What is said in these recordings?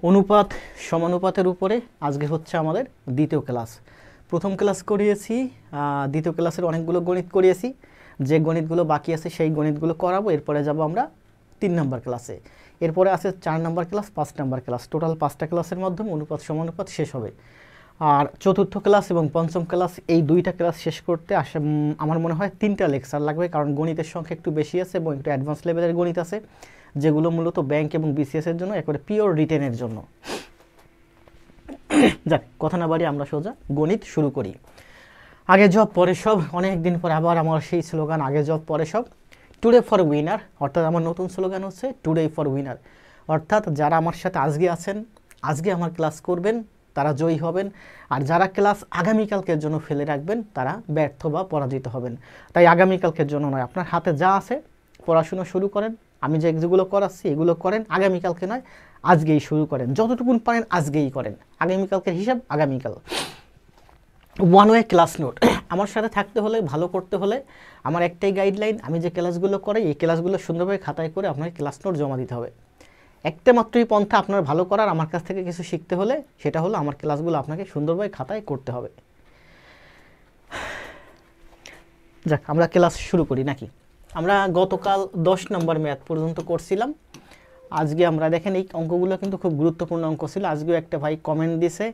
অনুপাত সমানুপাতের উপরে আজকে হচ্ছে আমাদের দ্বিতীয় ক্লাস। প্রথম ক্লাস করিয়েছি, দ্বিতীয় ক্লাসের অনেকগুলো গণিত করিয়েছি। যে গণিতগুলো বাকি আছে সেই গণিতগুলো করাবো। এরপরে যাব আমরা 3 নম্বর ক্লাসে। এরপরে আছে 4 নম্বর ক্লাস, 5 নম্বর ক্লাস। টোটাল 5টা ক্লাসের মাধ্যমে অনুপাত সমানুপাত শেষ হবে। আর চতুর্থ ক্লাস এবং পঞ্চম ক্লাস, এই 2টা ক্লাস শেষ করতে আমার মনে হয় 3টা লেকচার লাগবে, কারণ গণিতের সংখ্যা একটু বেশি আছে এবং একটু অ্যাডভান্স লেভেলের গণিত আছে, যেগুলো মূলত ব্যাংক এবং বিসিএস এর জন্য, একবারে পিওর রিটেনের জন্য। যাক, কথা না বাড়িয়ে আমরা সোজা গণিত শুরু করি। আগে জব পরে সব, অনেক দিন পরে আবার আমার সেই স্লোগান, আগে জব পরে সব। টুডে ফর উইনার, অর্থাৎ আমার নতুন স্লোগান হচ্ছে টুডে ফর উইনার। অর্থাৎ যারা আমার সাথে আজকে আছেন, আজকে আমার ক্লাস করবেন, তারা জয়ী হবেন। আর যারা ক্লাস আগামীকালকের জন্য ফেলে রাখবেন, তারা ব্যর্থ বা পরাজিত হবেন। তাই আগামীকালকের জন্য নয়, আপনার হাতে যা আছে পড়াশোনা শুরু করেন। আমি যেগুলো করাচ্ছি এগুলো করেন, আগামীকালকে নয় আজকেই শুরু করেন। যতটুকুন পারেন আজকেই করেন, আগামীকালকের হিসাব আগামীকাল। ওয়ান ওয়ে ক্লাস নোট, আমার সাথে থাকতে হলে, ভালো করতে হলে আমার একটাই গাইডলাইন, আমি যে ক্লাসগুলো করাই এই ক্লাসগুলো সুন্দরভাবে খাতায় করে আপনার ক্লাস নোট জমা দিতে হবে। একটা মাত্রই পন্থা আপনার ভালো করার, আমার কাছ থেকে কিছু শিখতে হলে, সেটা হলো আমার ক্লাসগুলো আপনাকে সুন্দরভাবে খাতায় করতে হবে। যাক, আমরা ক্লাস শুরু করি নাকি? আমরা গতকাল 10 নম্বর ম্যাথ পর্যন্ত করছিলাম। আজকে আমরা দেখেন, এই অঙ্কগুলো কিন্তু খুব গুরুত্বপূর্ণ অঙ্ক ছিল। আজকেও একটা ভাই কমেন্ট দিছে,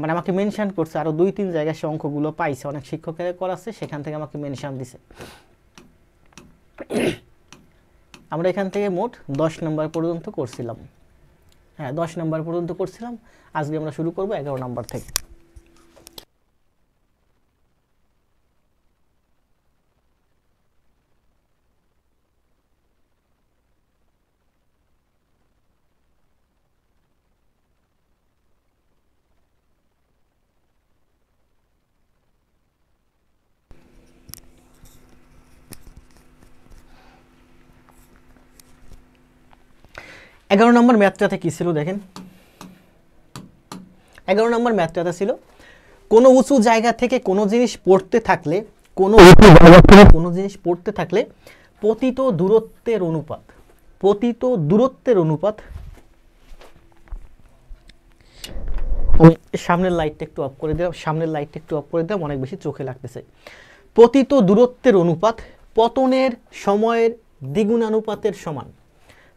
মানে আমাকে মেনশন করছে, আরও 2-3 জায়গায় সে অঙ্কগুলো পাইছে, অনেক শিক্ষকেরা করাচ্ছে, সেখান থেকে আমাকে মেনশন দিছে। আমরা এখান থেকে মোট 10 নম্বর পর্যন্ত করছিলাম। হ্যাঁ, 10 নম্বর পর্যন্ত করছিলাম। আজকে আমরা শুরু করব 11 নম্বর থেকে। এগারো নম্বর ম্যাথটাতে কি ছিল দেখেন। 11 নম্বর ম্যাথটাতে ছিল, কোনো উঁচু জায়গা থেকে কোনো জিনিস পড়তে থাকলে, কোনো উঁচু জায়গা থেকে কোনো জিনিস পড়তে থাকলে পতিত দূরত্বের অনুপাত, পতিত দূরত্বের অনুপাত। আমি সামনের লাইটটা একটু অফ করে দিলাম, সামনের লাইটটা একটু অফ করে দিলাম, অনেক বেশি চোখে লাগতেছে। পতিত দূরত্বের অনুপাত পতনের সময়ের দ্বিগুণানুপাতের সমান।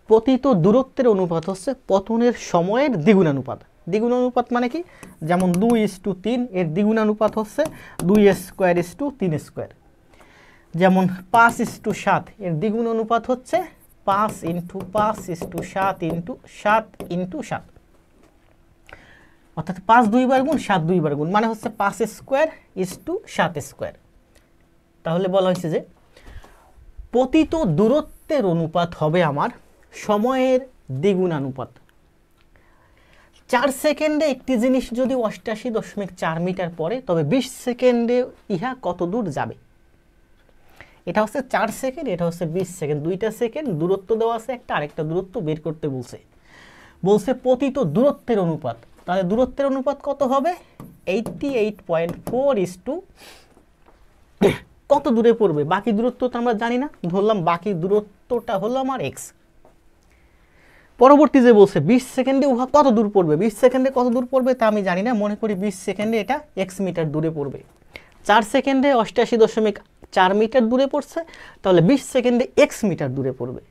পতিত দূরত্বের অনুপাত হচ্ছে পতনের সময়ের দ্বিগুণানুপাত। দ্বিগুণানুপাত মানে কি? যেমন 2:3, এর দ্বিগুণানুপাত হচ্ছে 2² 3²। যেমন 5:7, এর দ্বিগুণানুপাত হচ্ছে 5 × 5:7 × 7 × 7। অর্থাৎ 5 2 বার গুণ, 7 2 বার গুণ, মানে হচ্ছে 5² 7²। তাহলে বলা হয়েছে যে পতিত দূরত্বের অনুপাত হবে আমার সময়ের দ্বিগুণানুপাত। 4 সেকেন্ডে একটি জিনিস যদি 88.4 মিটার পড়ে, তবে 20 সেকেন্ডে ইহা কত দূর যাবে? এটা হচ্ছে 4 সেকেন্ড, এটা হচ্ছে 20 সেকেন্ড, 2টা সেকেন্ড দূরত্ব দেওয়া আছে, একটা আরেকটা দূরত্ব বের করতে বলছে পতিত দূরত্বের অনুপাত। তাহলে দূরত্বের অনুপাত কত হবে? 88.4 কত দূরে পড়বে? বাকি দূরত্ব তো আমরা জানি না, ধরলাম বাকি দূরত্বটা হলো আমার x। পরবর্তী যে বলছে 20 সেকেন্ডে উহা কত দূর পড়বে, 20 সেকেন্ডে কত দূর পড়বে তা আমি জানি না, মনে করি 20 সেকেন্ডে এটা x মিটার দূরে পড়বে। 4 সেকেন্ডে 88.4 মিটার দূরে পড়ছে, তাহলে 20 সেকেন্ডে x মিটার দূরে পড়বে।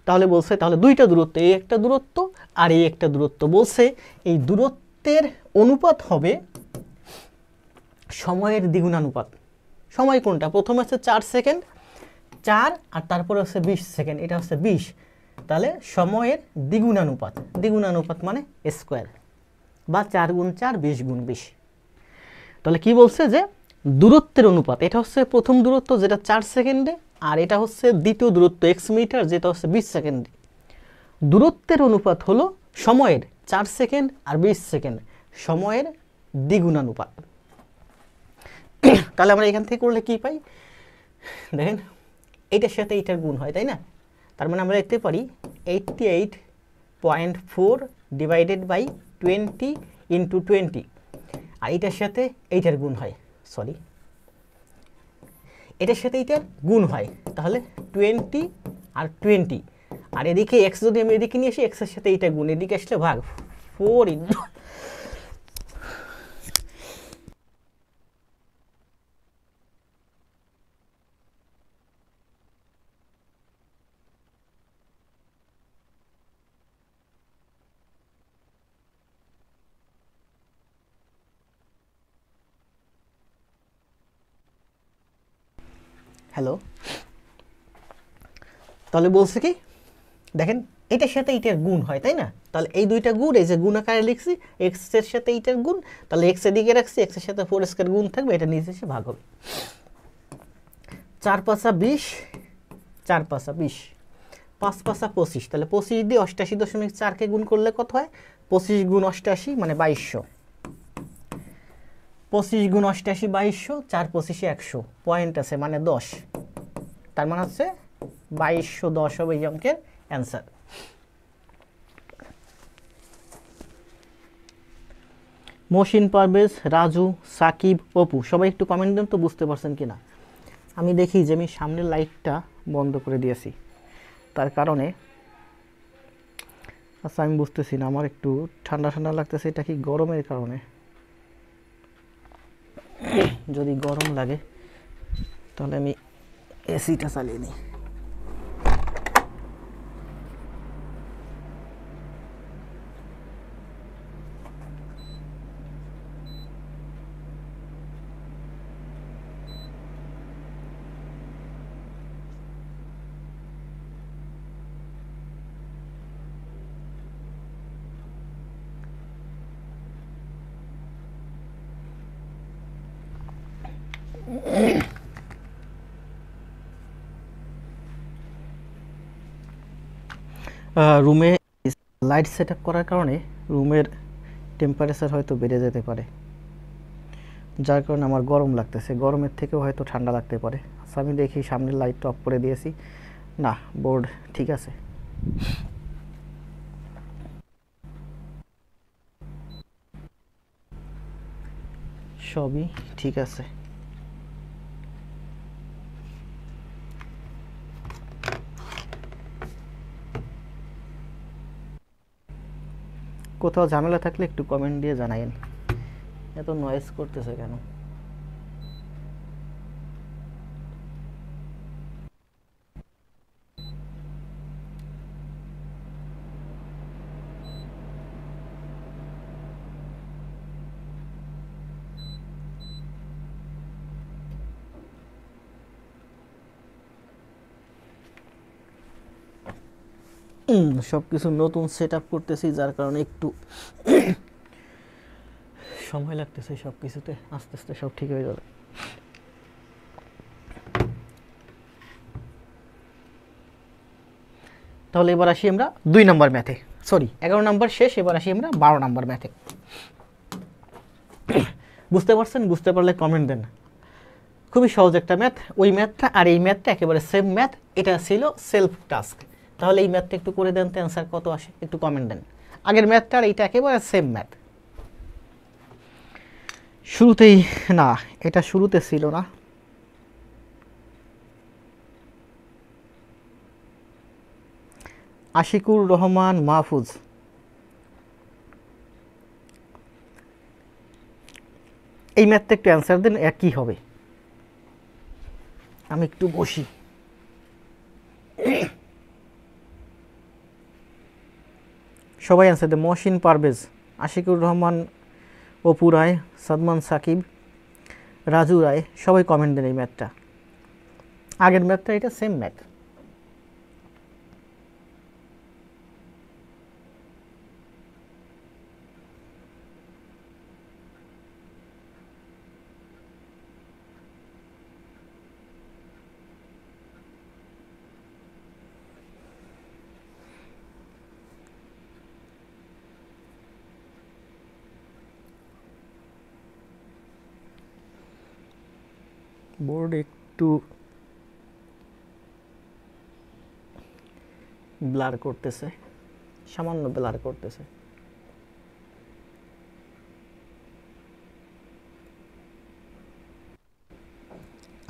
তাহলে বলছে, তাহলে 2টা দূরত্ব, এই একটা দূরত্ব আর এই একটা দূরত্ব। বলছে এই দূরত্বের অনুপাত হবে সময়ের দ্বিগুণানুপাত। সময় কোনটা? প্রথমে হচ্ছে 4 সেকেন্ড, 4 আর তারপরে হচ্ছে 20 সেকেন্ড, এটা হচ্ছে 20। তাহলে সময়ের দ্বিগুণানুপাত, দ্বিগুণানুপাত মানে স্কোয়ার, বা 4 × 4 20 × 20। তাহলে কি বলছে যে দূরত্বের অনুপাত, এটা হচ্ছে প্রথম দূরত্ব যেটা 4 সেকেন্ডে, আর এটা হচ্ছে দ্বিতীয় দূরত্ব x মিটার যেটা হচ্ছে 20 সেকেন্ডে। দূরত্বের অনুপাত হলো সময়ের 4 সেকেন্ড আর 20 সেকেন্ড, সময়ের দ্বিগুণানুপাত। তাহলে আমরা এখান থেকে করলে কি পাই দেখেন, এইটার সাথে এইটার গুণ হয়, তাই না? তার মানে আমরা দেখতে পারি 88.4 ডিভাইডেড বাই 20 × 20, আর এইটার সাথে এইটার গুণ হয়, সরি এটার সাথে এইটার গুণ হয়। তাহলে 20 আর 20, আর এদিকে x যদি আমি এদিকে নিয়ে আসি, x এর সাথে এইটা গুণ, এদিকে আসলে ভাগ 4 into হ্যালো, তাহলে বলছে কি দেখেন এটার সাথে এইটার গুণ হয়, তাই না? তাহলে এই দুইটা গুণ, এই যে গুণ আকারে লিখছি এক্স এর সাথে এইটার গুণ, তাহলে এক্স এর দিকে রাখছি, এক্স এর সাথে 4 স্কয়ার গুণ থাকবে, এটা নিচে এসে ভাগ হবে। 4 5 20, 4 5 20, 5 5 25, তাহলে 25 দিয়ে 88.4 কে গুণ করলে কত হয়? 25 গুণ 88 মানে 2200। 25 গুণ 88 2200, 4 25 100, পয়েন্ট আছে মানে 10, তার মানে হচ্ছে 2210 হবে এই অঙ্কের অ্যান্সার। মহসিন, পারভেজ, রাজু, সাকিব, অপু সবাই একটু কমেন্ট দেন তো বুঝতে পারছেন কিনা। আমি দেখি যে আমি সামনের লাইটটা বন্ধ করে দিয়েছি, তার কারণে আচ্ছা আমি বুঝতেছি না, আমার একটু ঠান্ডা ঠান্ডা লাগতেছে, এটা কি গরমের কারণে? যদি গরম লাগে তাহলে আমি এসিটা চালিয়ে নিই। রুমে লাইট সেট আপ করার কারণে রুমের টেম্পারেচার হয়তো বেড়ে যেতে পারে, যার কারণে আমার গরম লাগতেছে, গরমের থেকেও হয়তো ঠান্ডা লাগতে পারে। আচ্ছা আমি দেখি সামনের লাইটটা অফ করে দিয়েছি, না বোর্ড ঠিক আছে। সবই ঠিক আছে। কোথাও ঝামেলা থাকলে একটু কমেন্ট দিয়ে জানাইন। এত নয়েজ করতেছে কেন? সব কিছু নতুন সেট আপ করতেছি, যার কারণে একটু সময় লাগতেছে সব কিছুতে, আস্তে আস্তে সব ঠিক হয়ে যাবে। তাহলে এবার আসি আমরা 2 নম্বর ম্যাথে, সরি 11 নম্বর শেষ, এবার আসি আমরা 12 নম্বর ম্যাথে। বুঝতে পারছেন? বুঝতে পারলে কমেন্ট দেন। খুবই সহজ একটা ম্যাথ, ওই ম্যাথটা আর এই ম্যাথটা একেবারে সেম ম্যাথ, এটা ছিল সেলফ টাস্ক। তাহলে এই ম্যাথটা একটু করে দেন তো, অ্যান্সার কত আসে একটু কমেন্ট দেন। আগের ম্যাথটা আর এইটা একেবারে সেম ম্যাথ। শুরুতেই না, এটা শুরুতে ছিল না, আশিকুর রহমান মাহফুজ, এই ম্যাথটা একটু অ্যান্সার দেন, কি হবে? আমি একটু বসি। সবাই অ্যান্সার দেন। মহসিন, পারভেজ, আশিকুর রহমান, অপু রায়, সাদমান, সাকিব, রাজু রায়, সবাই কমেন্ট দেন এই ম্যাথটা। আগের ম্যাথটা এটা সেম ম্যাথ। বোর্ড একটু ব্লার করতেছে, সামান্য ব্লার করতেছে।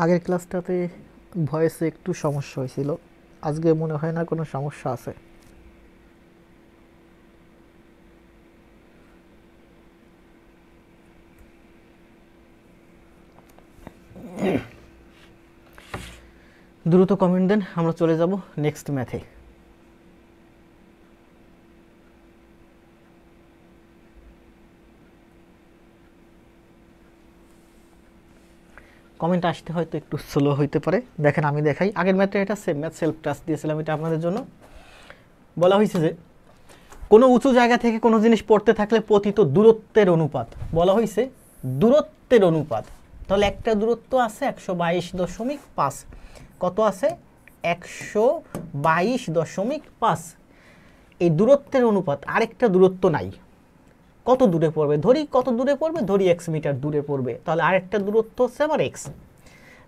আগের ক্লাসটাতে ভয়েসে একটু সমস্যা হয়েছিল, আজকে মনে হয় না কোনো সমস্যা আছে। দ্রুত কমেন্ট দেন, আমরা চলে যাব নেক্সট ম্যাথে। কমেন্ট আসতে হয়তো একটু স্লো হইতে পারে। দেখেন আমি দেখাই, আগের ম্যাথটা এটা সেম ম্যাথ, সেলফ টাস্ক দিয়েছিলাম এটা আপনাদের জন্য। বলা হয়েছে যে কোনো উঁচু জায়গা থেকে কোনো জিনিস পড়তে থাকলে পতিত দূরত্বের অনুপাত, বলা হয়েছে দূরত্বের অনুপাত। তাহলে একটা দূরত্ব আছে 122.5, কত আছে 122.5। এই দূরত্বের অনুপাত, আরেকটা দূরত্ব নাই, কত দূরে পড়বে ধরি, কত দূরে পড়বে ধরি x মিটার দূরে পড়বে, তাহলে আরেকটা দূরত্ব হচ্ছে আমার x।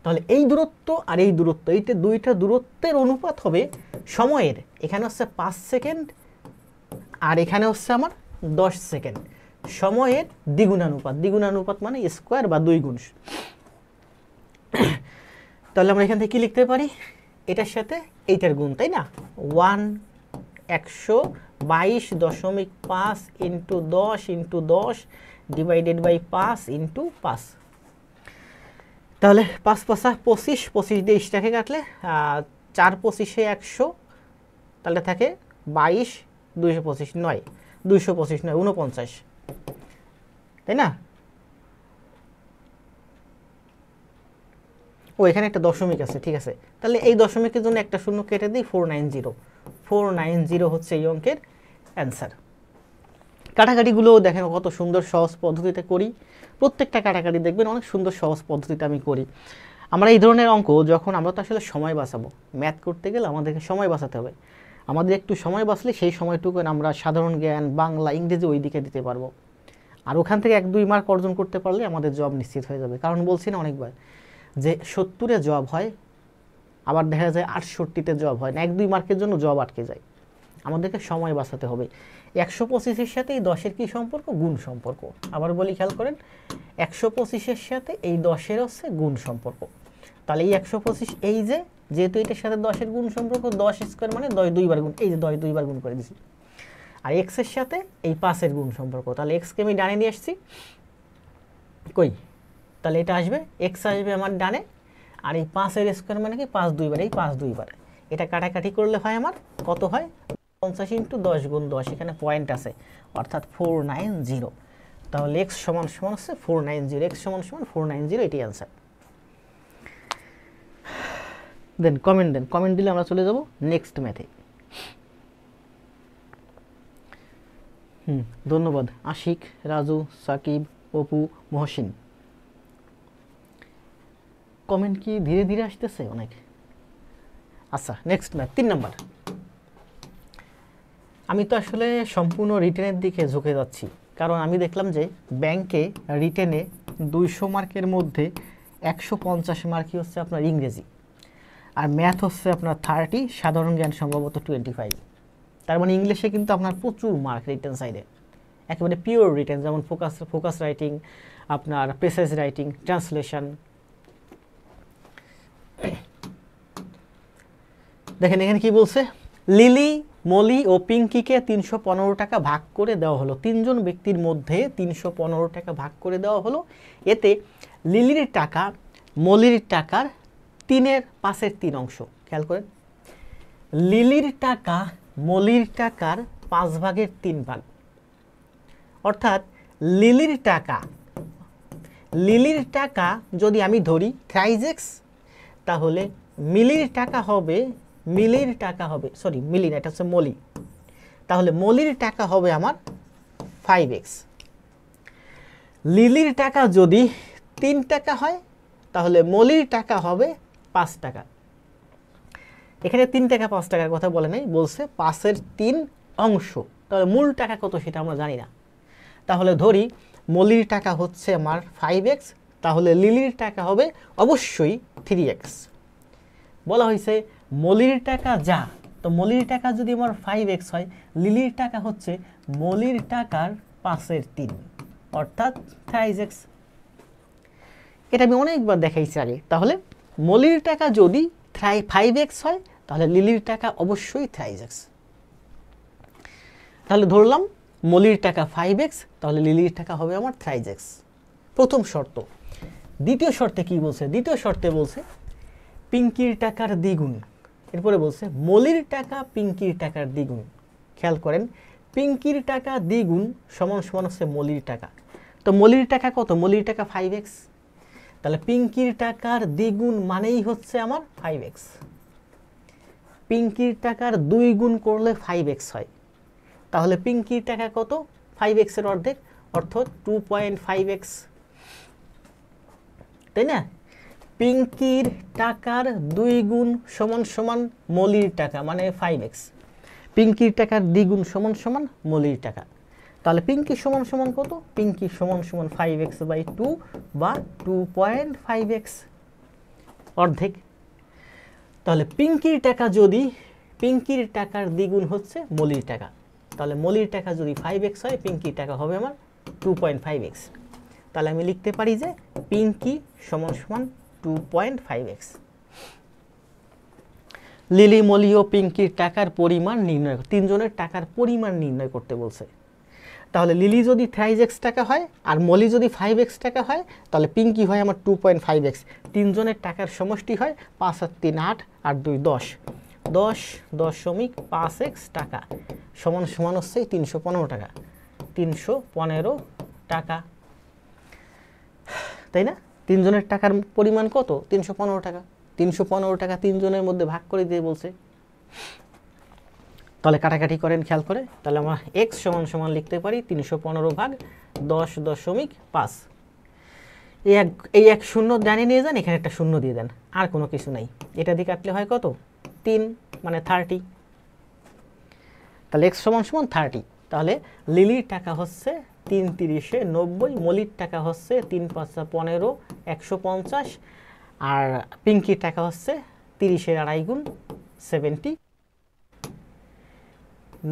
তাহলে এই দূরত্ব আর এই দূরত্ব, এইটা দুইটা দূরত্বের অনুপাত হবে সময়ের, এখানে হচ্ছে 5 সেকেন্ড আর এখানে হচ্ছে আমার 10 সেকেন্ড, সময়ের দ্বিগুণানুপাত। দ্বিগুণানুপাত মানে স্কোয়ার বা 2 গুণ। তাহলে আমরা এখান থেকে কি লিখতে পারি, এটার সাথে এইটার গুণ, তাই না, 122.5 into 10 into 10 divided by 5 into 5। তাহলে 5 5 25, 25 দিয়ে ইস্টাকে কাটলে 4 25 100, তাহলে থাকে 22, 225 9, 225 9 49, তাই না। ও এখানে একটা দশমিক আছে, ঠিক আছে, তাহলে এই দশমিকের জন্য একটা শূন্য কেটে দিই, 490 হচ্ছে এই অঙ্কের অ্যান্সার। কাটাকাটিগুলোও দেখেন কত সুন্দর সহজ পদ্ধতিতে করি, প্রত্যেকটা কাটাকাটি দেখবেন অনেক সুন্দর সহজ পদ্ধতিতে আমি করি। আমরা এই ধরনের অঙ্ক যখন, আমরা তো আসলে সময় বাঁচাবো, ম্যাথ করতে গেলে আমাদেরকে সময় বাঁচাতে হবে, আমাদের একটু সময় বাঁচলে সেই সময়টুকু আমরা সাধারণ জ্ঞান, বাংলা, ইংরেজি ওই দিকে দিতে পারবো। আর ওখান থেকে 1-2 মার্ক অর্জন করতে পারলে আমাদের জব নিশ্চিত হয়ে যাবে। কারণ বলছি না অনেকবার যে 70-এ জব হয়, আবার দেখা যায় 68-তে জব হয় না, 1-2 মার্কের জন্য জব আটকে যায়। আমাদেরকে সময় বাঁচাতে হবে। 125-এর সাথে এই 10-এর কী সম্পর্ক, গুণ সম্পর্ক। আবার বলি খেয়াল করেন, 125-এর সাথে এই 10-এর হচ্ছে গুণ সম্পর্ক। তাহলে এই 125, এই যে যেহেতু এটার সাথে 10-এর গুণ সম্পর্ক, 10 স্কোয়ার মানে 10 2 বার গুণ, এই যে 10 2 বার গুণ করে দিছি। আর এক্সের সাথে এই 5-এর গুণ সম্পর্ক, তাহলে এক্সকে আমি ডানে নিয়ে আসছি, কই, তাহলে এটা আসবে, এক্স আসবে আমার ডানে, আর এই 5-এর স্কোয়ার মানে কি 5 2 বার, এই 5 2 বার, এটা কাটাকাটি করলে হয় আমার কত হয়, 50 ইন্টু 10 গুণ 10, এখানে পয়েন্ট আছে, অর্থাৎ 490। তাহলে এক্স সমান সমান হচ্ছে 490, এক্স সমান সমান 490, এটি অ্যান্সার। দেন কমেন্ট দেন, কমেন্ট দিলে আমরা চলে যাব নেক্সট ম্যাথে। ধন্যবাদ আশিক, রাজু, সাকিব, অপু, মহসিন। কমেন্ট কি ধীরে ধীরে আসতেছে অনেক? আচ্ছা, নেক্সট ম্যাথ 3 নাম্বার। আমি তো আসলে সম্পূর্ণ রিটেনের দিকে ঝুঁকে যাচ্ছি, কারণ আমি দেখলাম যে ব্যাংকে রিটেনে 200 মার্কের মধ্যে 150 মার্কই হচ্ছে আপনার ইংরেজি, আর ম্যাথ হচ্ছে আপনার 30, সাধারণ জ্ঞান সম্ভবত 25। তার মানে ইংলিশে কিন্তু আপনার প্রচুর মার্ক রিটেন সাইডে, একেবারে পিওর রিটেন, যেমন ফোকাস রাইটিং, আপনার প্রেসাইজ রাইটিং, ট্রান্সলেশন। দেখেন এখানে কি বলছে, লিলি, মলি ও পিঙ্কিকে 315 টাকা ভাগ করে দেওয়া হলো। 3 জন ব্যক্তির মধ্যে 315 টাকা ভাগ করে দেওয়া হলো। এতে লিলির টাকা মলির টাকার 5/3 অংশ। খেয়াল করেন, লিলির টাকা মলির টাকার 5/3 ভাগ, অর্থাৎ লিলির টাকা যদি আমি ধরি থ্রাইজেx, তাহলে মিলির টাকা হবে সরি মিলি না, এটা হচ্ছে মলি, তাহলে মলির টাকা হবে আমার 5x। লিলির টাকা যদি 3 টাকা হয়, তাহলে মলির টাকা হবে 5 টাকা। এখানে 3 টাকা 5 টাকার কথা বলে নাই, বলছে 5/3 অংশ। তাহলে মূল টাকা কত সেটা আমরা জানি না, তাহলে ধরি মলির টাকা হচ্ছে আমার 5x, তাহলে লিলির টাকা হবে অবশ্যই 3x। বলা হয়েছে মলির টাকা যা, তো মলির টাকা যদি আমার 5x হয়, লিলির টাকা হচ্ছে মলির টাকার 5/3, অর্থাৎ থ্রাইজেx। এটা আমি অনেকবার দেখাইছি আগে। তাহলে মলির টাকা যদি 5x হয়, তাহলে লিলির টাকা অবশ্যই থ্রাইজেx। তাহলে ধরলাম মলির টাকা 5x, তাহলে লিলির টাকা হবে আমার থ্রাইজেx, প্রথম শর্ত। দ্বিতীয় শর্তে কি বলছে, দ্বিতীয় শর্তে বলছে পিঙ্কির টাকার দ্বিগুণ। এরপরে বলছে মলির টাকা পিঙ্কির টাকার দ্বিগুণ। খেয়াল করেন, পিঙ্কির টাকা দ্বিগুণ সমান সমান হচ্ছে মলির টাকা। তো মলির টাকা কত? মলির টাকা 5x। তাহলে পিঙ্কির টাকার দ্বিগুণ মানেই হচ্ছে আমার 5x। পিঙ্কির টাকার 2 গুণ করলে 5x হয়। তাহলে পিঙ্কির টাকা কত? 5x এর অর্ধেক, অর্থাৎ 2.5x, তাই না? পিঙ্কির টাকার 2 গুণ সমান সমান মলির টাকা মানে 5x। পিঙ্কির টাকার দ্বিগুণ সমান সমান মলির টাকা। তাহলে পিঙ্কি সমান সমান কত? পিঙ্কি সমান সমান 5x/2 বা 2.5x, অর্ধেক। তাহলে পিঙ্কির টাকা যদি, পিঙ্কির টাকার দ্বিগুণ হচ্ছে মলির টাকা, তাহলে মলির টাকা যদি 5x হয়, পিঙ্কির টাকা হবে আমার 2.5x। তাহলে আমি লিখতে পারি যে পিঙ্কি সমান সমান 2.5x। লিলি, মলি ও পিঙ্কির টাকার পরিমাণ নির্ণয়, তিনজনের টাকার পরিমাণ নির্ণয় করতে বলছে। তাহলে লিলি যদি 3x টাকা হয় আর মলি যদি 5x টাকা হয়, তাহলে পিঙ্কি হয় আমার 2.5x। তিনজনের টাকার সমষ্টি হয় 5 আর 3 8 আর 2 10, 10.5x টাকা সমান সমান হচ্ছে 315 টাকা। 315 টাকা, তাই না? তিনজনের টাকার পরিমাণ কত? 315 টাকা। 315 টাকা তিনজনের মধ্যে ভাগ করে দিয়ে বলছে। তাহলে কাটাকাটি করেন খেয়াল করে। তাহলে আমরা x সমান সমান লিখতে পারি 315 ভাগ 10.5। এই এক শূন্য ডানে নিয়ে যান, এখানে একটা শূন্য দিয়ে দেন, আর কোনো কিছু নাই। এটা দিয়ে কাটলে হয় কত? 3 মানে 30। তাহলে x সমান সমান 30। তাহলে লিলির টাকা হচ্ছে 3 3 90, মলির টাকা হচ্ছে 3 5 15 150, আর পিঙ্কির টাকা হচ্ছে 30 এর 2.5 গুণ 70,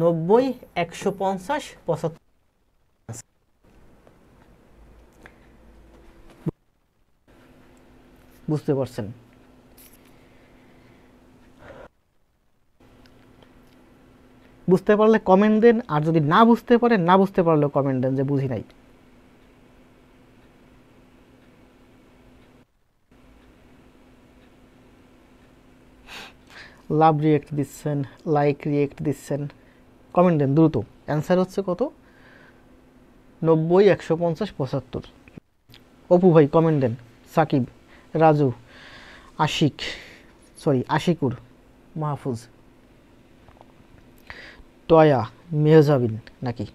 90 150 75। বুঝতে পারছেন? বুঝতে পারলে কমেন্ট দেন, আর যদি না বুঝতে পারেন, না বুঝতে পারলেও কমেন্ট দেন যে বুঝি নাই। লাভ রিয়েক্ট দিচ্ছেন, লাইক রিয়েক্ট দিচ্ছেন, কমেন্ট দেন দ্রুত। অ্যান্সার হচ্ছে কত? 90 150 75। অপু ভাই কমেন্ট দেন। সাকিব, রাজু, আশিকুর, মাহফুজ, টয়া, মেহজাবিন নাকি?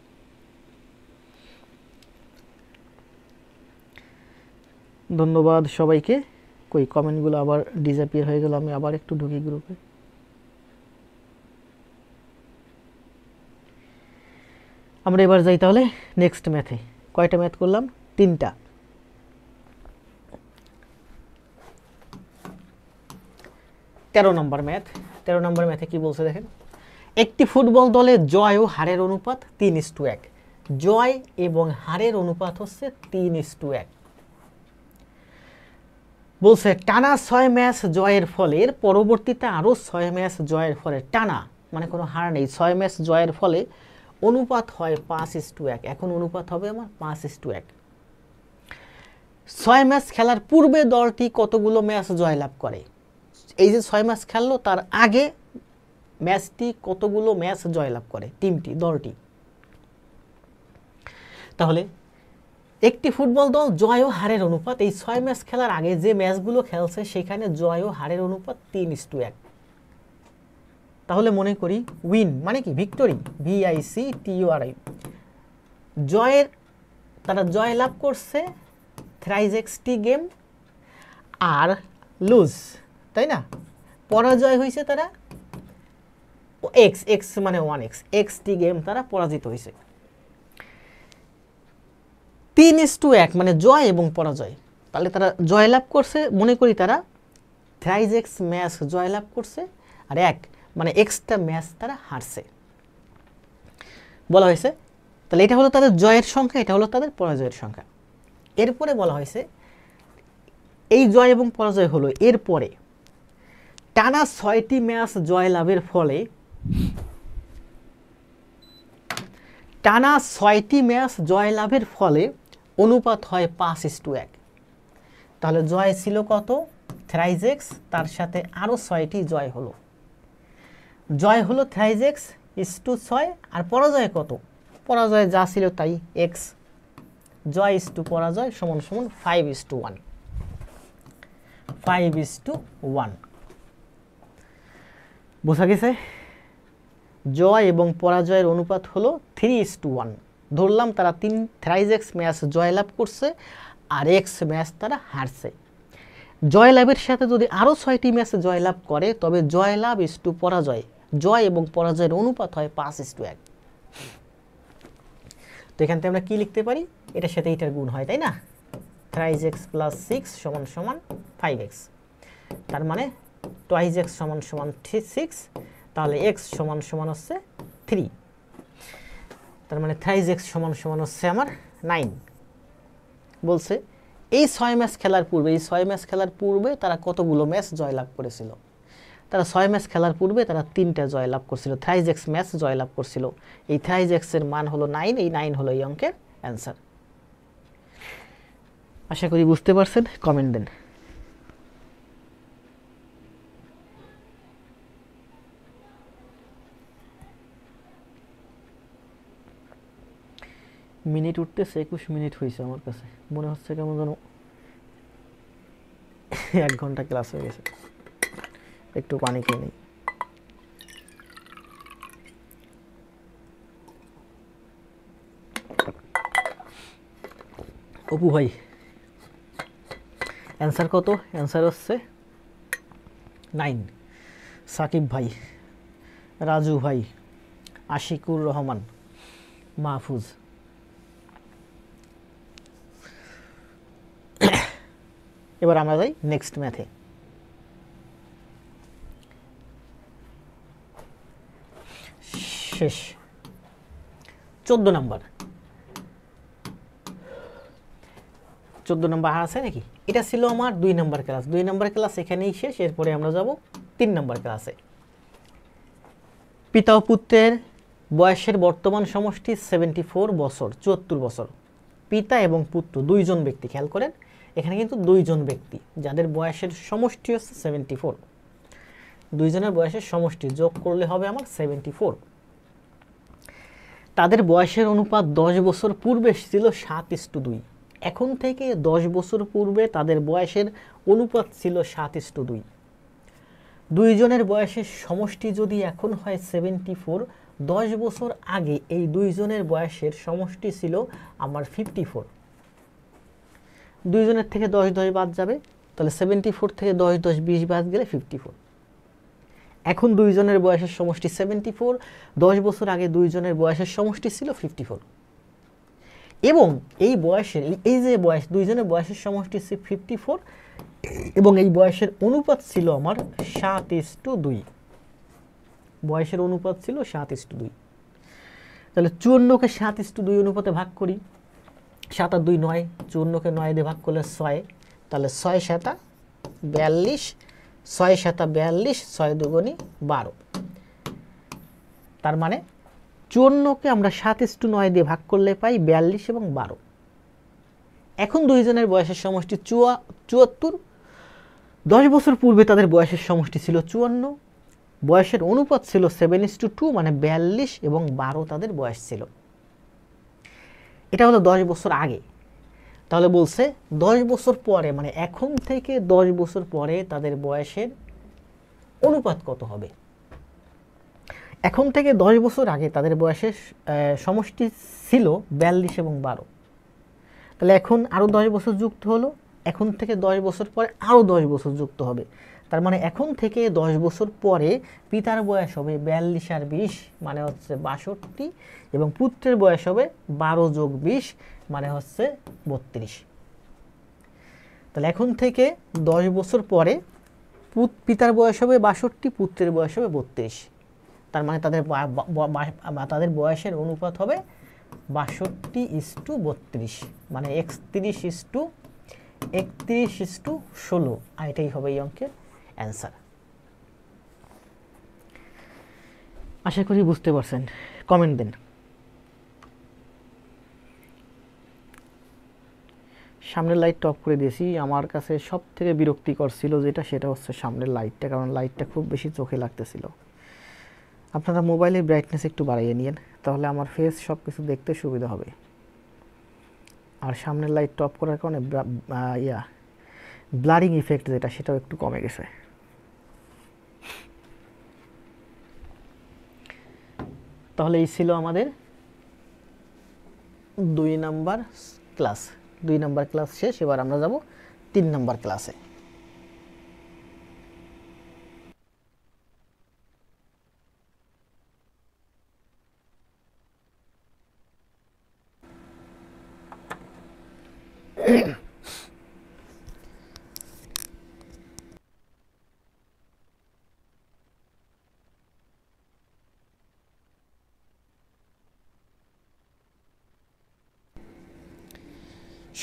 ধন্যবাদ সবাইকে। কই কমেন্টগুলো আবার ডিসঅ্যাপিয়ার হয়ে গেল, আমি আবার একটু ঢুকি গ্রুপে। আমরা এবার যাই তাহলে নেক্সট ম্যাথে। কয়টা ম্যাথ করলাম? 3টা। 13 নম্বর ম্যাথ। 13 নম্বর ম্যাথে কি বলছে দেখেন। একটি ফুটবল দলে জয় ও হারের অনুপাত 3:1। জয় এবং হারের অনুপাত হচ্ছে 3:1। বলছে টানা 6 ম্যাচ জয়ের ফলে, এর পরবর্তীতে আরও 6 ম্যাচ জয়ের ফলে, টানা মানে কোনো হার নেই, 6 ম্যাচ জয়ের ফলে অনুপাত হয় 5:1। এখন অনুপাত হবে আমার 5:1। 6 ম্যাচ খেলার পূর্বে দলটি কতগুলো ম্যাচ জয়লাভ করে? এই যে 6 ম্যাচ খেললো, তার আগে ম্যাচটি কতগুলো ম্যাচ জয়লাভ করে টিমটি, দলটি? তাহলে একটি ফুটবল দল জয় ও হারের অনুপাত, এই 6 ম্যাচ খেলার আগে যে ম্যাচগুলো খেলছে সেখানে জয় ও হারের অনুপাত 3:1। তাহলে মনে করি উইন মানে কি? Victory, VICTORI। জয়ের, তারা জয় লাভ করছে থ্রাইজেক্সটি গেম, আর লুজ, তাই না? পরাজয় হয়েছে তারা x মানে 1x, xটি গেম তারা পরাজিত হয়েছে। 3:1 মানে জয় এবং পরাজয়। তাহলে তারা জয়লাভ করছে, মনে করি তারা থ্রাইজেক্স ম্যাচ জয়লাভ করছে, আর 1 মানে এক্সটা ম্যাচ তারা হারছে বলা হয়েছে। তাহলে এটা হলো তাদের জয়ের সংখ্যা, এটা হলো তাদের পরাজয়ের সংখ্যা। এরপরে বলা হয়েছে এই জয় এবং পরাজয় হলো, এরপরে টানা 6টি ম্যাচ জয়লাভের ফলে, টানা 6টি ম্যাচ জয়লাভের ফলে অনুপাত হয় 5:1। তাহলে জয় ছিল কত? থ্রাইজ এক্স, তার সাথে আরও 6টি জয় হলো। জয় হলো থ্রাইজ এক্স ইস টু 6, আর পরাজয় কত? পরাজয় যা ছিল তাই এক্স, জয় ইস টু পরাজয় সমান সমান 5:1, 5:1। বোঝা গেছে? জয় এবং পরাজয়ের অনুপাত হলো 3:1। ধরলাম তারা 3 থ্রাইজ এক্স ম্যাচ জয়লাভ করছে আর এক্স ম্যাচ তারা হারছে। জয়লাভের সাথে যদি আরও 6টি ম্যাচে জয়লাভ করে তবে জয়লাভ ইস টু পরাজয়, জয় এবং পরাজয়ের অনুপাত হয় 5:1। তো এখান থেকে আমরা কি লিখতে পারি? এটার সাথে এটার গুণ হয়, তাই না? থ্রাইজ এক্স প্লাস 6 সমান সমান 5x, তার মানে টুয়াইজ এক্স সমান সমান 6, তাহলে এক্স সমান সমান হচ্ছে 3, তার মানে থ্রাইজ এক্স সমান সমান হচ্ছে আমার 9। বলছে এই 6 ম্যাচ খেলার পূর্বে, এই 6 ম্যাচ খেলার পূর্বে তারা কতগুলো ম্যাচ জয়লাভ করেছিল? তারা 6 ম্যাচ খেলার পূর্বে তারা 3টা জয়লাভ করছিল, থ্রাইজ এক্স ম্যাচ জয়লাভ করছিল। এই থ্রাইজ এক্সের মান হলো 9, এই 9 হলো এই অঙ্কের অ্যান্সার। আশা করি বুঝতে পারছেন, কমেন্ট দেন। মিনিট উঠতেছে, 21 মিনিট হয়েছে, আমার কাছে মনে হচ্ছে কেমন যেন 1 ঘন্টা ক্লাস হয়ে গেছে। একটু পানি খেয়ে নিই। অপু ভাই অ্যান্সার কত? অ্যান্সার হচ্ছে 9। সাকিব ভাই, রাজু ভাই, আশিকুর রহমান, মাহফুজ। এবার আমরা যাই নেক্সট ম্যাথে। শেষ 14 নাম্বার। 14 নাম্বার আছে নাকি? এটা ছিল আমার 2 নাম্বার ক্লাস। 2 নাম্বার ক্লাস এখানেই শেষ। এরপরে আমরা যাব 3 নাম্বার ক্লাসে। পিতা ও পুত্রের বয়সের বর্তমান সমষ্টি 74 বছর, 74 বছর। পিতা এবং পুত্র দুইজন ব্যক্তি, খেয়াল করেন এখানে কিন্তু দুইজন ব্যক্তি যাদের বয়সের সমষ্টি হচ্ছে 74। দুইজনের বয়সের সমষ্টি যোগ করলে হবে আমার 74। তাদের বয়সের অনুপাত 10 বছর পূর্বে ছিল 7:2। এখন থেকে 10 বছর পূর্বে তাদের বয়সের অনুপাত ছিল 7:2। দুইজনের বয়সের সমষ্টি যদি এখন হয় 74, 10 বছর আগে এই দুইজনের বয়সের সমষ্টি ছিল আমার 54। দুইজনের থেকে 10 10 বাদ যাবে, তাহলে 74 থেকে 10 10 20 বাদ গেলে 54। এখন দুইজনের বয়সের সমষ্টি 74, 10 বছর আগে দুইজনের বয়সের সমষ্টি ছিল 54। এবং এই বয়সের এই যে বয়স, দুইজনের বয়সের সমষ্টি ছিল 54 এবং এই বয়সের অনুপাত ছিল আমার 7:2। বয়সের অনুপাত ছিল 7:2। তাহলে 54কে 7:2 অনুপাতে ভাগ করি। 7 আর 2 9, 54কে 9 দিয়ে ভাগ করলে 6, তাহলে 6 7 42, 6 7 42, 6 2 12। তার মানে 54কে আমরা 7:9 দিয়ে ভাগ করলে পাই 42 এবং 12। এখন দুইজনের বয়সের সমষ্টি 74। 10 বছর পূর্বে তাদের বয়সের সমষ্টি ছিল 54। বয়সের অনুপাত ছিল 7:2, মানে 42 এবং 12 তাদের বয়স ছিল। এটা হলো 10 বছর আগে। তাহলে বলছে 10 বছর পরে, মানে এখন থেকে 10 বছর পরে তাদের বয়সের অনুপাত কত হবে। এখন থেকে 10 বছর আগে তাদের বয়সের সমষ্টি ছিল 42 এবং 12। তাহলে এখন আরও 10 বছর যুক্ত হলো, এখন থেকে 10 বছর পরে আরও 10 বছর যুক্ত হবে। তার মানে এখন থেকে 10 বছর পরে পিতার বয়স হবে 42 আর 20 মানে হচ্ছে 62, এবং পুত্রের বয়স হবে 12 যোগ 20 মানে হচ্ছে 32। তাহলে এখন থেকে 10 বছর পরে পিতার বয়স হবে 62, পুত্রের বয়স হবে 32। তার মানে তাদের বয়সের অনুপাত হবে 62:32, মানে 31:16, আর এটাই হবে এই অঙ্কের অ্যান্সার। আশা করি বুঝতে পারছেন, কমেন্ট দেন। সামনের লাইটটা অফ করে দিয়েছি। আমার কাছে সব থেকে বিরক্তিকর ছিল সেটা হচ্ছে সামনের লাইটটা, কারণ লাইটটা খুব বেশি চোখে লাগতেছিল। আপনারা মোবাইলের ব্রাইটনেস একটু বাড়িয়ে নিন, তাহলে আমার ফেস সব কিছু দেখতে সুবিধা হবে। আর সামনের লাইটটা অফ করার কারণে ব্লারিং ইফেক্ট সেটাও একটু কমে গেছে। তাহলে এই ছিল আমাদের 2 নাম্বার ক্লাস। 2 নাম্বার ক্লাস শেষ, এবার আমরা যাব 3 নাম্বার ক্লাসে।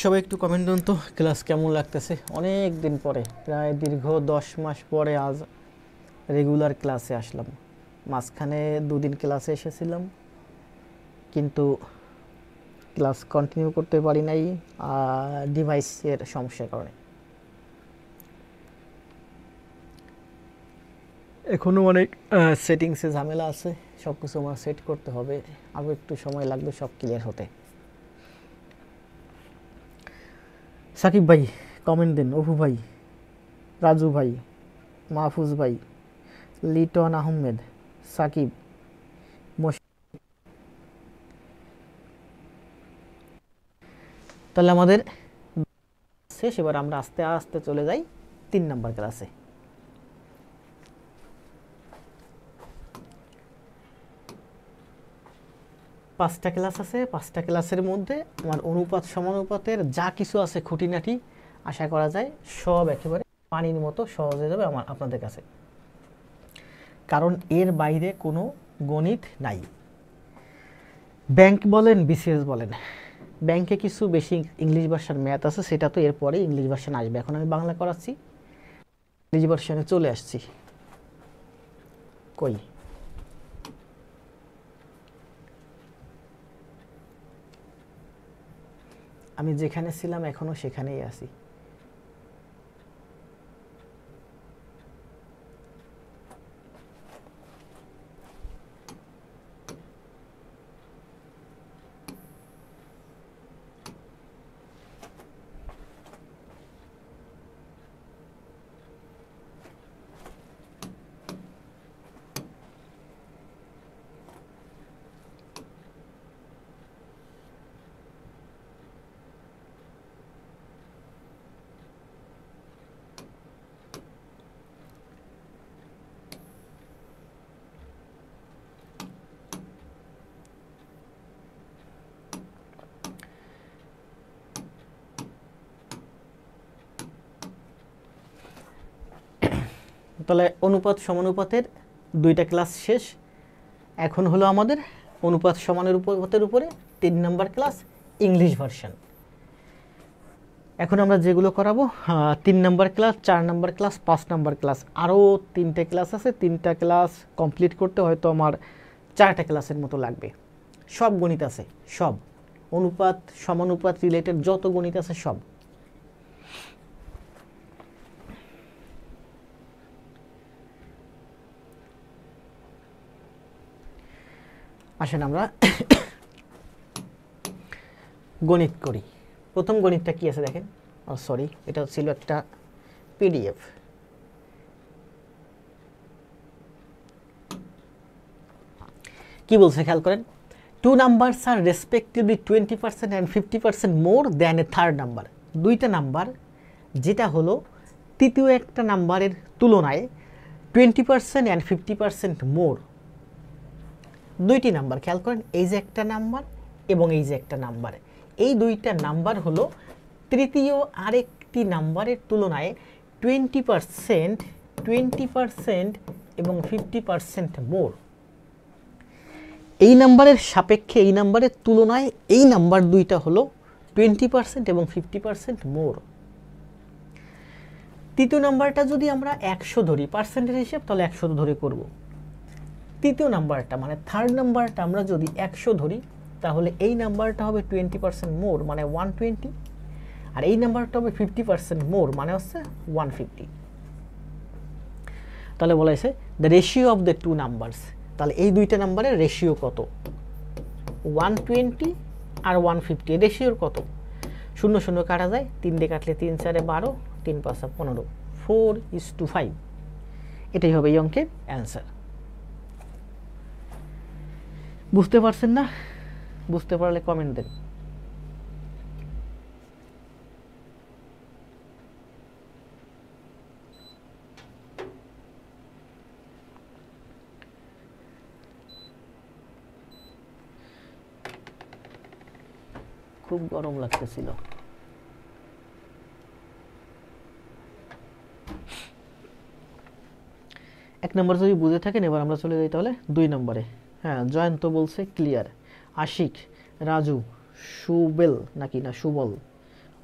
সবাই একটু কমেন্ট করুন তো ক্লাস কেমন লাগতেছে। অনেক দিন পরে, প্রায় দীর্ঘ 10 মাস পরে আজ রেগুলার ক্লাসে আসলাম। মাঝখানে 2 দিন ক্লাসে এসেছিলাম, কিন্তু ক্লাস কন্টিনিউ করতে পারি নাই ডিভাইসের সমস্যার কারণে। এখনও অনেক সেটিংসে ঝামেলা আছে, সব কিছু আমার সেট করতে হবে, আরও একটু সময় লাগবে সব ক্লিয়ার হতে। সাকিব ভাই কমেন্ট দিন, অপু ভাই, রাজু ভাই, মাহফুজ ভাই, লিটন আহমেদ, সাকিব, তাহলে আমাদের শেষ। এবার আমরা আস্তে আস্তে চলে যাই 3 নাম্বার ক্লাসে। পাঁচটা ক্লাস আছে, 5টা ক্লাসের মধ্যে আমার অনুপাত সমানুপাতের যা কিছু আছে খুঁটিনাটি আশা করা যায় সব একেবারে পানির মতো সহজ হয়ে যাবে আপনাদের কাছে, কারণ এর বাইরে কোনো গণিত নাই। ব্যাংক বলেন, বিসিএস বলেন, ব্যাংকে কিছু বেশি ইংলিশ ভার্সন ম্যাথ আছে, সেটা তো এরপরে ইংলিশ ভার্সন আসবে। এখন আমি বাংলা করাচ্ছি, ইংলিশ ভার্সনে চলে আসছি। কই আমি যেখানে ছিলাম এখনো সেখানেই আছি। তাহলে অনুপাত সমানুপাতের 2টা ক্লাস শেষ। এখন হলো আমাদের অনুপাত সমানুপাতের উপরে 3 নাম্বার ক্লাস, ইংলিশ ভার্সন। এখন আমরা যেগুলো করাবো 3 number class, 4 number class, 5 number class, আরও 3টে ক্লাস আছে। 3টা ক্লাস কমপ্লিট করতে হয়তো আমার 4টা ক্লাসের মতো লাগবে। সব গণিত আছে, সব অনুপাত সমানুপাত রিলেটেড যত গণিত আছে সব। আসেন আমরা গণিত করি। প্রথম গণিতটা কি আছে দেখেন, সরি এটা ছিল একটা পিডিএফ। কি বলছে খেয়াল করেন, 2 numbers are respectively 20% and 50% more than a third number। 2টা নাম্বার যেটা হলো তৃতীয় একটা নাম্বারের তুলনায় 20% and 50% মোর। 2টি নাম্বার খেয়াল করেন, এই যে একটা নাম্বার এবং এই যে একটা নাম্বার, এই 2টা নাম্বার হলো তৃতীয় আরেকটি নাম্বারের তুলনায় 20% এবং 50% মোর। এই নাম্বারের সাপেক্ষে এই নাম্বারের তুলনায় এই নাম্বার 2টা হলো 20% এবং 50% মোর। তৃতীয় নাম্বারটা যদি আমরা 100 ধরি পার্সেন্টেজ হিসেব, তাহলে 100 ধরে করব। তৃতীয় নাম্বারটা মানে থার্ড নাম্বারটা আমরা যদি 100 ধরি, তাহলে এই নাম্বারটা হবে 20% মোর, মানে 120। আর এই নাম্বারটা হবে 50% মোর, মানে হচ্ছে 150। তাহলে বলা হয়েছে the ratio of the two numbers, তাহলে এই দুইটা নাম্বারের রেশিও কত, 120 আর 150, এর রেশিওর কত, 0 0 কাটা যায়, 3 দিয়ে কাটলে 3 4 12, 3 5 15, 4:5। এটাই হবে এই অঙ্কের অ্যান্সার। বুঝতে পারছেন না? বুঝতে পারলে কমেন্ট দেন। খুব গরম লাগতেছিল। এক নম্বর যদি বুঝে থাকেন, এবার আমরা চলে যাই তাহলে 2 নম্বরে। হ্যাঁ, জয়ন্ত বলছে ক্লিয়ার, আশিক, রাজু, সুবেল নাকি না সুবল,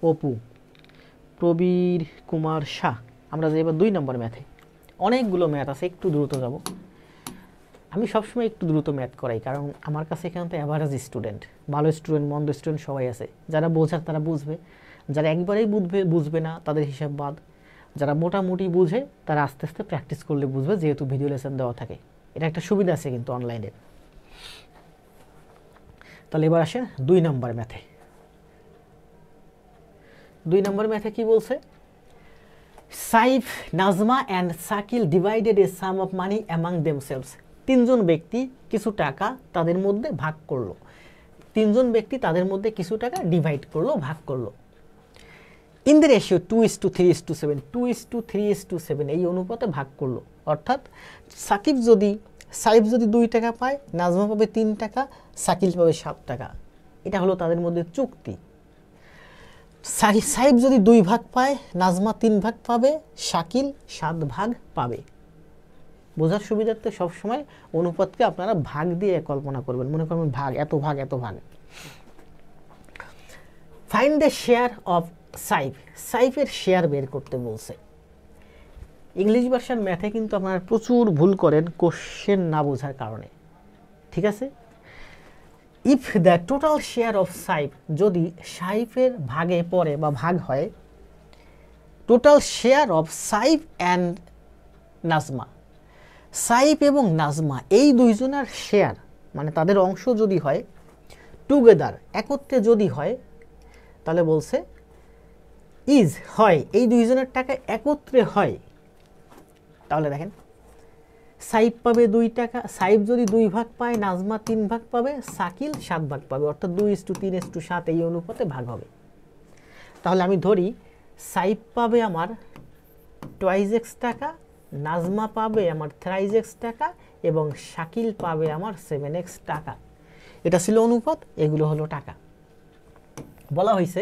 অপু, প্রবীর কুমার শাহ। আমরা যাই এবার 2 নম্বর ম্যাথে। অনেকগুলো ম্যাথ আছে, একটু দ্রুত যাব। আমি সবসময় একটু দ্রুত ম্যাথ করাই, কারণ আমার কাছে এখানে তো অ্যাভারেজ স্টুডেন্ট, ভালো স্টুডেন্ট মন্দ স্টুডেন্ট সবাই আছে। যারা বোঝার তারা বুঝবে, যারা একবারেই বুঝবে না তাদের হিসাব বাদ। যারা মোটামুটি বুঝে তারা আস্তে আস্তে প্র্যাকটিস করলে বুঝবে, যেহেতু ভিডিও লেসন দেওয়া থাকে। এটা একটা সুবিধা আছে কিন্তু অনলাইনে। তাহলে এবার আসেন 2 নম্বর ম্যাথে। 2 নম্বর ম্যাথে কি বলছে, Saif, Nazma and Shakil divided a sum of money among themselves. 3 জন ব্যক্তি কিছু টাকা তাদের মধ্যে ভাগ করলো। 3 জন ব্যক্তি তাদের মধ্যে কিছু টাকা ডিভাইড করলো, ভাগ করলো। ইন দ্য রেশিও 2:3:7, 2:3:7 এই অনুপাতে ভাগ করলো। অর্থাৎ সাইফ যদি 2 টাকা পায়, নাজমা পাবে 3 টাকা, শাকিল পাবে 7 টাকা। এটা হলো তাদের মধ্যে চুক্তি। সাইফ যদি 2 ভাগ পায়, নাজমা 3 ভাগ পাবে, শাকিল 7 ভাগ পাবে। বোঝার সুবিধার্থে সবসময় অনুপাতকে আপনারা ভাগ দিয়ে কল্পনা করবেন। মনে করবেন ভাগ, এত ভাগ, এত ভাগ। Find the share of Saif, সাইফের শেয়ার বের করতে বলছে। ইংলিশ ভার্সন ম্যাথে কিন্তু আপনারা প্রচুর ভুল করেন কোশ্চেন না বোঝার কারণে, ঠিক আছে? If the total share of Saif, যদি সাইফের ভাগে পড়ে বা ভাগ হয়, total share of Saif and Nazma, Saif এবং নাজমা এই 2 জনের শেয়ার মানে তাদের অংশ যদি হয়, টুগেদার একত্রে যদি হয়, তাহলে বলছে ইজ হয়, এই 2 জনের টাকা একত্রে হয়। তাহলে দেখেন, সাইফ পাবে 2 টাকা, সাইফ যদি 2 ভাগ পায়, নাজমা 3 ভাগ পাবে, শাকিল 7 ভাগ পাবে। অর্থাৎ 2:3:7 এই অনুপাতে ভাগ হবে। তাহলে আমি ধরি সাইফ পাবে আমার 2x টাকা, নাজমা পাবে আমার 3x টাকা এবং শাকিল পাবে আমার 7x টাকা। এটা ছিল অনুপাত, এগুলো হলো টাকা। বলা হয়েছে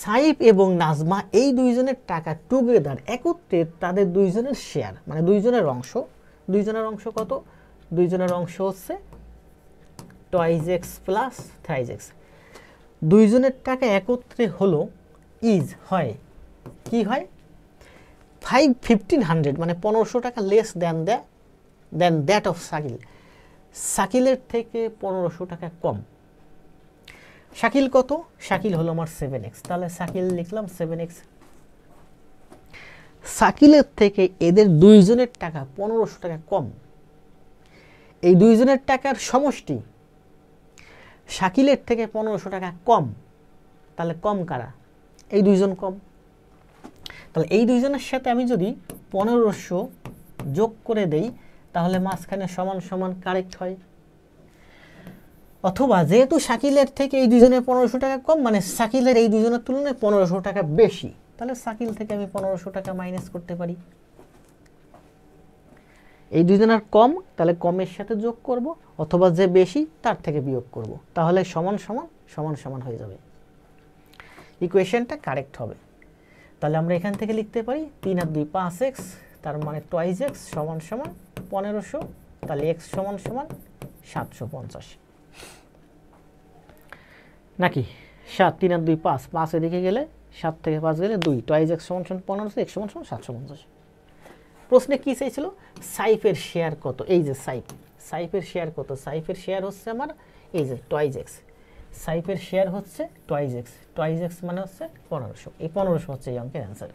সাইফ এবং নাজমা এই 2 জনের টাকা টুগেদার একত্রে তাদের 2 জনের শেয়ার মানে 2 জনের অংশ। 2 জনের অংশ কত? 2 জনের অংশ হচ্ছে 2x প্লাস 3x। 2 জনের টাকা একত্রে হলো ইজ হয়, কি হয়? 1500 মানে 1500 টাকা less than that of Shakil. শাকিলের থেকে 1500 টাকা কম। শাকিল কত? শাকিল হলো আমার 7x। তাহলে শাকিল লিখলাম 7x। শাকিলের থেকে এদের 2 জনের টাকা 1500 টাকা কম। এই 2 জনের টাকার সমষ্টি শাকিলের থেকে 1500 টাকা কম। তাহলে কম কারা? এই 2 জন কম। তাহলে এই 2 জনের সাথে আমি যদি 1500 যোগ করে দেই, তাহলে মাঝখানে সমান সমান কারেক্ট হয়। অথবা যেহেতু শাকিলের থেকে এই 2 জনের 1500 টাকা কম, মানে শাকিলের এই 2 জনের তুলনায় 1500 টাকা বেশি, তাহলে শাকিল থেকে আমি 1500 টাকা মাইনাস করতে পারি। এই 2 জনের কম, তাহলে কমের সাথে যোগ করব, অথবা যে বেশি তার থেকে বিয়োগ করব। তাহলে সমান সমান সমান সমান হয়ে যাবে, ইকুয়েশনটা কারেক্ট হবে। তাহলে আমরা এখান থেকে লিখতে পারি 3 আর 2 5x, তার মানে 2x সমান সমান 1500। তাহলে x সমান সমান 750 নাকি 7, 3 আর 2 5, 5 এদিকে গেলে 7 থেকে 5 গেলে 2, 2x সমান সমান 1500, x সমান সমান 750। প্রশ্নে কি চাইছিল? সাইফের শেয়ার কত? এই যে সাইফের শেয়ার কত? সাইফের শেয়ার হচ্ছে আমার এই যে 2x। সাইফের শেয়ার হচ্ছে টয়েস এক্স, টয়েস এক্স মানে হচ্ছে 1500, এই 1500 হচ্ছে এই অঙ্কের অ্যান্সার।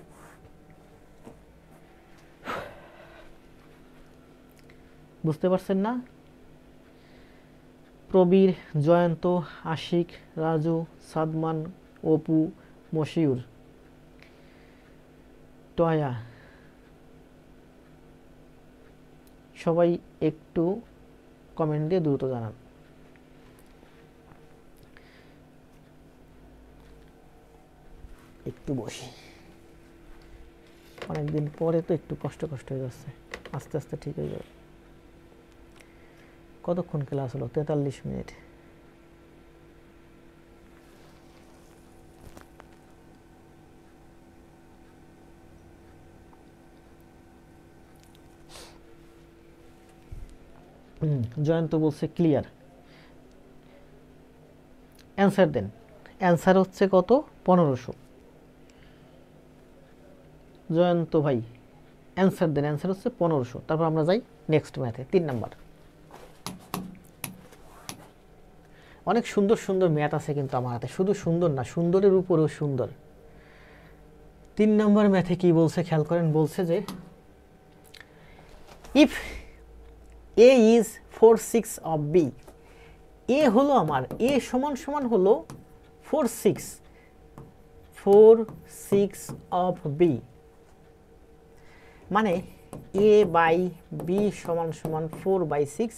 বুঝতে পারছেন না? প্রবীর, জয়ন্ত, আশিক, রাজু, সাদমান, অপু, মশিউর, টয়া, সবাই একটু কমেন্ট দিয়ে দ্রুত জানান। একটু বসি, অনেকদিন পরে তো একটু কষ্ট হয়ে যাচ্ছে, আস্তে আস্তে ঠিক হয়ে যাবে। কতক্ষণ ক্লাস হলো? 43 মিনিট। জয়ন্ত বলছে ক্লিয়ার। অ্যান্সার দেন। অ্যান্সার হচ্ছে কত? 1500। জয়ন্ত ভাই অ্যান্সার দেন। অ্যান্সার হচ্ছে 1500। তারপর আমরা যাই নেক্সট ম্যাথে, 3 নাম্বার। অনেক সুন্দর সুন্দর ম্যাথ আছে কিন্তু আমার হাতে, শুধু সুন্দর না, সুন্দরের উপরেও সুন্দর। 3 নম্বর ম্যাথে কি বলছে খেয়াল করেন। বলছে যে if A is 4/6 of B, A হলো আমার, এ সমান সমান হলো 4/6 অফ বি, মানে এ বাই বি সমান সমান 4/6।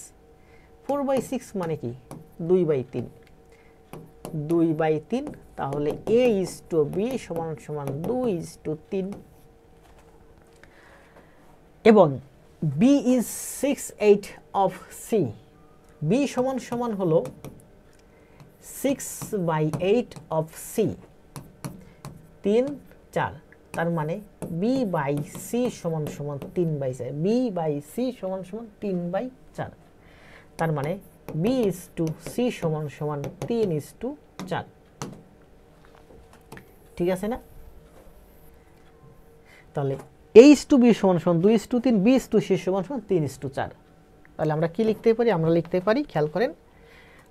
4/6 মানে কি? 2/3, 2/3। তাহলে a is to b সমান সমান 2:3, এবং b is 6/8 of c, b সমান সমান হলো 6/8 of c, 3/4। তার মানে b বাই c সমান সমান 3/4, b বাই c সমান সমান 3/4। তার মানে b is to c সমান সমান 3:4। ঠিক আছে না? তাহলে a is to b সমান সমান 2:3, b is to c সমান সমান 3:4। তাহলে আমরা কি লিখতে পারি? আমরা লিখতে পারি, খেয়াল করেন,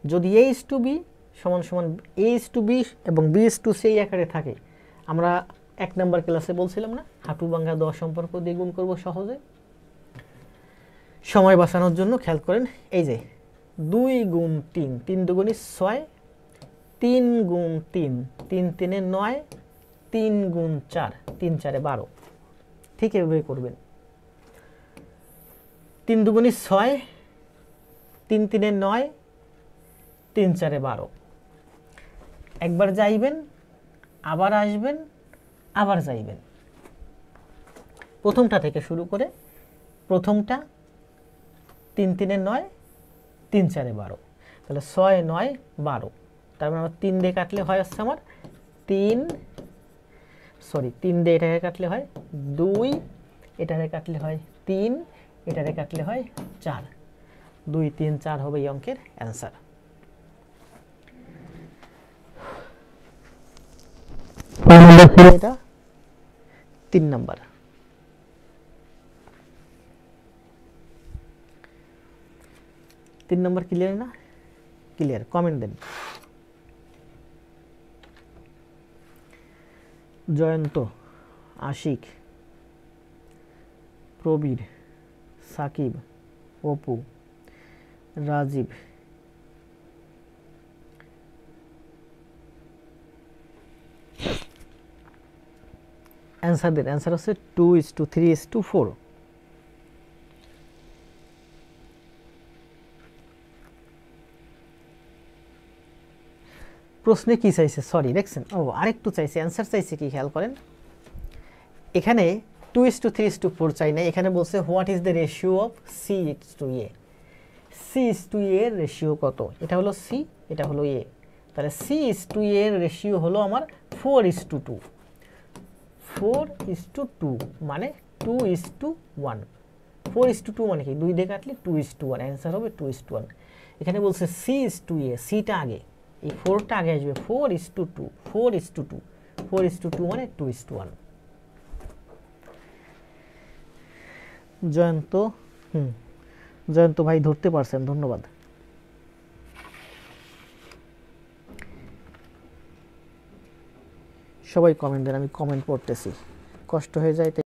যদি a is to b সমান সমান a is to b এবং b is to c এই আকারে থাকে, আমরা 1 নাম্বার ক্লাসে বলছিলাম না, হাঁটু ভাঙা 10 সম্পর্ক দিয়ে গুণ করব সহজে। সময় বাঁচানোর জন্য খেয়াল করেন, এই যে 2 গুণ 3, 3 দুগুণে 6, 3 গুণ 3, 3 3 9, 3 গুণ 4, 3 4 12। ঠিক এভাবে করবেন। 3 দুগুণে 6, 3 3 9, 3 4 12। একবার যাইবেন, আবার আসবেন, আবার যাইবেন। প্রথমটা থেকে শুরু করে, প্রথমটা 3 3 9, 3 4 12। তাহলে 6 9 12। তার মানে আমার 3 দিয়ে কাটলে হয় হচ্ছে আমার 3 দিয়ে এটাকে কাটলে হয় 2, এটাকে কাটলে হয় 3, এটাকে কাটলে হয় 4। 2 3 4 হবে এই অঙ্কের অ্যান্সার। এটা 3 নাম্বার। 3 নাম্বার ক্লিয়ার না? ক্লিয়ার, কমেন্ট দেন। জয়ন্ত, আশিক, প্রবীর, সাকিব, অপু, রাজীব, অ্যান্সার দেন। অ্যান্সার হচ্ছে 2:3:4। প্রশ্নে কি চাইছে? সরি, দেখছেন? ও আরেকটু চাইছে, অ্যান্সার চাইছে কি খেয়াল করেন। এখানে 2:3:4 চাই না, এখানে বলছে what is the ratio of C is to A. C is to A এর রেশিও কত? এটা হলো সি, এটা হলো এ। তাহলে সি ইজ টু এ এর রেশিও হলো আমার 4:2। 4:2 মানে 2:1। 4:2 মানে কি? 2 দিয়ে কাটলে 2:1, অ্যান্সার হবে 2:1। এখানে বলছে সি ইজ টু এ, সিটা আগে, এই 4টা আগে আসবে। 4:2, 4:2, 4:2 মানে 2:1। জয়ন্ত, জয়ন্ত ভাই ধরতে পারছেন, ধন্যবাদ। সবাই কমেন্ট দেন, আমি কমেন্ট পড়তেছি, কষ্ট হয়ে যায়।